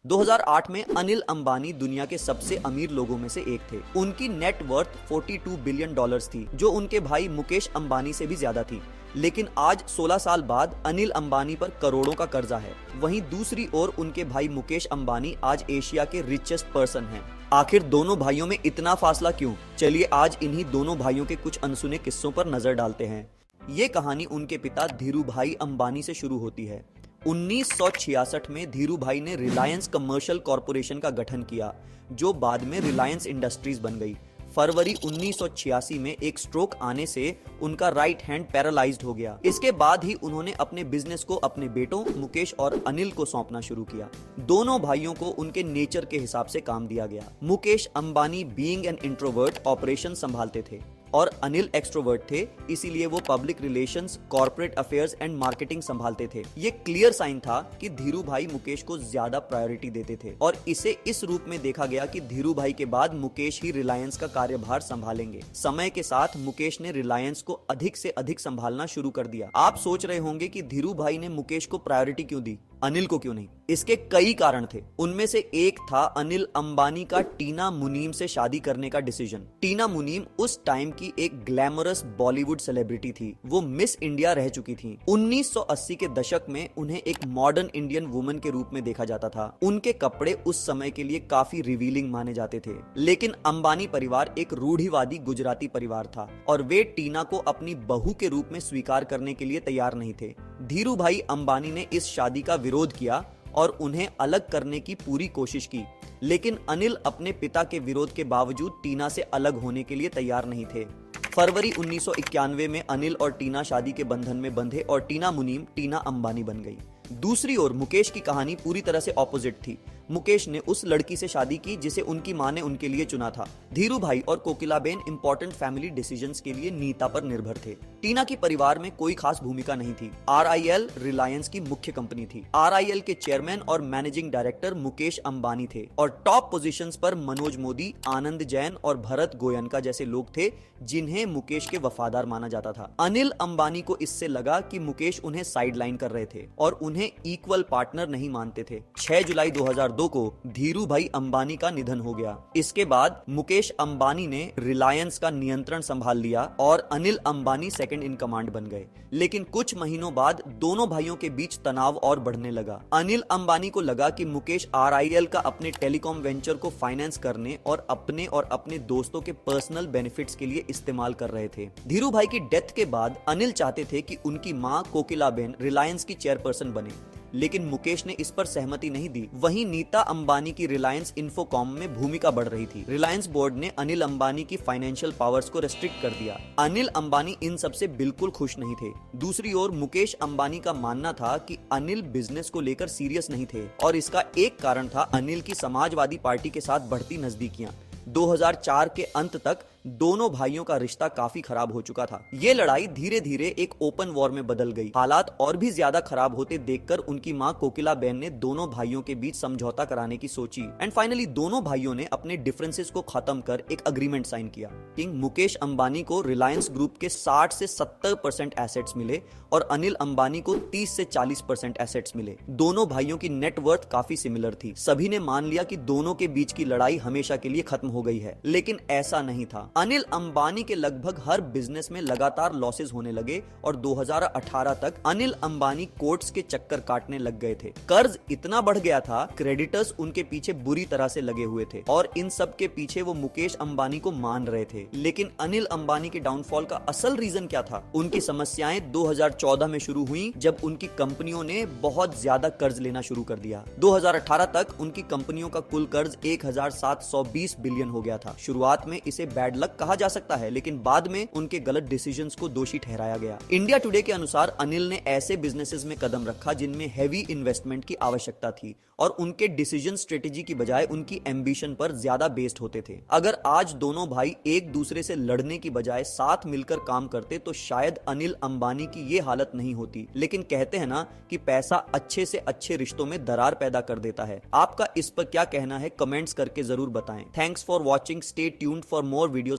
2008 में अनिल अंबानी दुनिया के सबसे अमीर लोगों में से एक थे। उनकी नेट वर्थ 42 बिलियन डॉलर्स थी, जो उनके भाई मुकेश अंबानी से भी ज्यादा थी। लेकिन आज 16 साल बाद अनिल अंबानी पर करोड़ों का कर्जा है। वहीं दूसरी ओर उनके भाई मुकेश अंबानी आज एशिया के रिचेस्ट पर्सन हैं। आखिर दोनों भाइयों में इतना फासला क्यों? चलिए आज इन्हीं दोनों भाइयों के कुछ अनसुने किस्सों पर नजर डालते हैं। ये कहानी उनके पिता धीरूभाई अंबानी से शुरू होती है। 1966 में धीरूभाई ने रिलायंस कमर्शियल कॉरपोरेशन का गठन किया, जो बाद में रिलायंस इंडस्ट्रीज बन गई। फरवरी 1986 में एक स्ट्रोक आने से उनका राइट हैंड पैरालाइज्ड हो गया। इसके बाद ही उन्होंने अपने बिजनेस को अपने बेटों मुकेश और अनिल को सौंपना शुरू किया। दोनों भाइयों को उनके नेचर के हिसाब से काम दिया गया। Mukesh Ambani being an introvert operation संभालते थे और अनिल एक्सट्रोवर्ट थे, इसीलिए वो public relations, corporate affairs and marketing संभालते थे। ये क्लियर साइन था कि धीरूभाई मुकेश को ज्यादा प्रायोरिटी देते थे और इसे इस रूप में देखा गया कि धीरूभाई के बाद मुकेश ही रिलायंस का कार्यभार संभालेंगे। समय के साथ मुकेश ने रिलायंस को अधिक से अधिक संभालना शुरू कर दिया। आप सोच रहे होंगे कि धीरूभाई ने मुकेश को प्रायोरिटी क्यों दी, अनिल को क्यों नहीं? इसके कई कारण थे। उनमें से एक था अनिल अंबानी का टीना मुनीम से शादी करने का डिसीजन। टीना मुनीम उस टाइम की एक ग्लैमरस बॉलीवुड सेलिब्रिटी थी। वो मिस इंडिया रह चुकी थी। 1980 के दशक में उन्हें एक मॉडर्न इंडियन वुमन के रूप में देखा जाता था। उनके कपड़े उस समय के लिए काफी रिवीलिंग माने जाते थे। लेकिन अंबानी परिवार एक रूढ़िवादी गुजराती परिवार था और वे टीना को अपनी बहू के रूप में स्वीकार करने के लिए तैयार नहीं थे। धीरूभाई अंबानी ने इस शादी का विरोध किया और उन्हें अलग करने की पूरी कोशिश की, लेकिन अनिल अपने पिता के विरोध के बावजूद टीना से अलग होने के लिए तैयार नहीं थे। फरवरी 1991 में अनिल और टीना शादी के बंधन में बंधे और टीना मुनीम टीना अंबानी बन गई। दूसरी ओर मुकेश की कहानी पूरी तरह से ऑपोजिट थी। मुकेश ने उस लड़की से शादी की जिसे उनकी मां ने उनके लिए चुना था। धीरूभाई और कोकिलाबेन इंपॉर्टेंट फैमिली डिसीजंस के लिए नीता पर निर्भर थे। टीना की परिवार में कोई खास भूमिका नहीं थी। RIL रिलायंस की मुख्य कंपनी थी। RIL के चेयरमैन और मैनेजिंग डायरेक्टर मुकेश अंबानी थे और टॉप पोजीशंस पर मनोज मोदी, आनंद जैन और भरत गोयनका जैसे लोग थे, जिन्हें मुकेश के वफादार माना जाता था। अनिल अंबानी को इससे लगा कि मुकेश उन्हें साइडलाइन कर रहे थे और उन्हें इक्वल पार्टनर नहीं मानते थे। 6 जुलाई 2002 को धीरूभाई अंबानी का निधन हो गया। इसके बाद मुकेश अंबानी ने रिलायंस का नियंत्रण संभाल लिया और Anil Ambani second in command बन गए। लेकिन कुछ महीनों बाद दोनों भाइयों के बीच तनाव और बढ़ने लगा। अनिल अंबानी को लगा कि मुकेश RIL का अपने टेलीकॉम वेंचर को फाइनेंस करने और अपने दोस्तों के पर्सनल बेनिफिट्स के लिए इस्तेमाल कर रहे थे। धीरूभाई की डेथ के बाद अनिल चाहते थे कि उनकी मां कोकिलाबेन रिलायंस की चेयरपर्सन बने, लेकिन मुकेश ने इस पर सहमति नहीं दी। वहीं नीता अंबानी की रिलायंस इंफोकॉम में भूमिका बढ़ रही थी। रिलायंस बोर्ड ने अनिल अंबानी की फाइनेंशियल पावर्स को रेस्ट्रिक्ट कर दिया। अनिल अंबानी इन सब से बिल्कुल खुश नहीं थे। दूसरी ओर मुकेश अंबानी का मानना था कि अनिल बिजनेस को लेकर सीरियस नहीं थे और इसका एक कारण था अनिल की समाजवादी पार्टी के साथ बढ़ती नजदीकियां। 2004 के अंत तक दोनों भाइयों का रिश्ता काफी खराब हो चुका था। ये लड़ाई धीरे धीरे एक ओपन वॉर में बदल गई। हालात और भी ज्यादा खराब होते देखकर उनकी मां कोकिलाबेन ने दोनों भाइयों के बीच समझौता कराने की सोची एंड फाइनली दोनों भाइयों ने अपने डिफरेंसेस को खत्म कर एक अग्रीमेंट साइन किया। किंग मुकेश अंबानी को रिलायंस ग्रुप के 60 से 70% एसेट्स मिले और अनिल अंबानी को 30 से 40% एसेट्स मिले। दोनों भाइयों की नेटवर्थ काफी सिमिलर थी। सभी ने मान लिया कि दोनों के बीच की लड़ाई हमेशा के लिए खत्म हो गई है, लेकिन ऐसा नहीं था। अनिल अंबानी के लगभग हर बिजनेस में लगातार लॉसेस होने लगे और 2018 तक अनिल अंबानी कोर्ट्स के चक्कर काटने लग गए थे। कर्ज इतना बढ़ गया था, क्रेडिटर्स उनके पीछे बुरी तरह से लगे हुए थे और इन सब के पीछे वो मुकेश अंबानी को मान रहे थे। लेकिन अनिल अंबानी के डाउनफॉल का असल रीजन क्या था? उनकी समस्याएं 2014 में शुरू हुई जब उनकी कंपनियों ने बहुत ज्यादा कर्ज लेना शुरू कर दिया। 2018 तक उनकी कंपनियों का कुल कर्ज 1720 बिलियन हो गया था। शुरुआत में इसे बैड लक कहा जा सकता है, लेकिन बाद में उनके गलत डिसीजंस को दोषी ठहराया गया। इंडिया टुडे के अनुसार अनिल ने ऐसे बिजनेसेस में कदम रखा जिनमें हैवी इन्वेस्टमेंट की आवश्यकता थी और उनके डिसीजन स्ट्रेटेजी की बजाय उनकी एम्बिशन पर ज्यादा बेस्ड होते थे। अगर आज दोनों भाई एक दूसरे से लड़ने की बजाय साथ मिलकर काम करते तो शायद अनिल अंबानी की ये हालत नहीं होती। लेकिन कहते हैं ना कि पैसा अच्छे से अच्छे रिश्तों में दरार पैदा कर देता है। आपका इस पर क्या कहना है? कमेंट्स करके जरूर बताएं। Thanks for watching. Stay tuned for more videos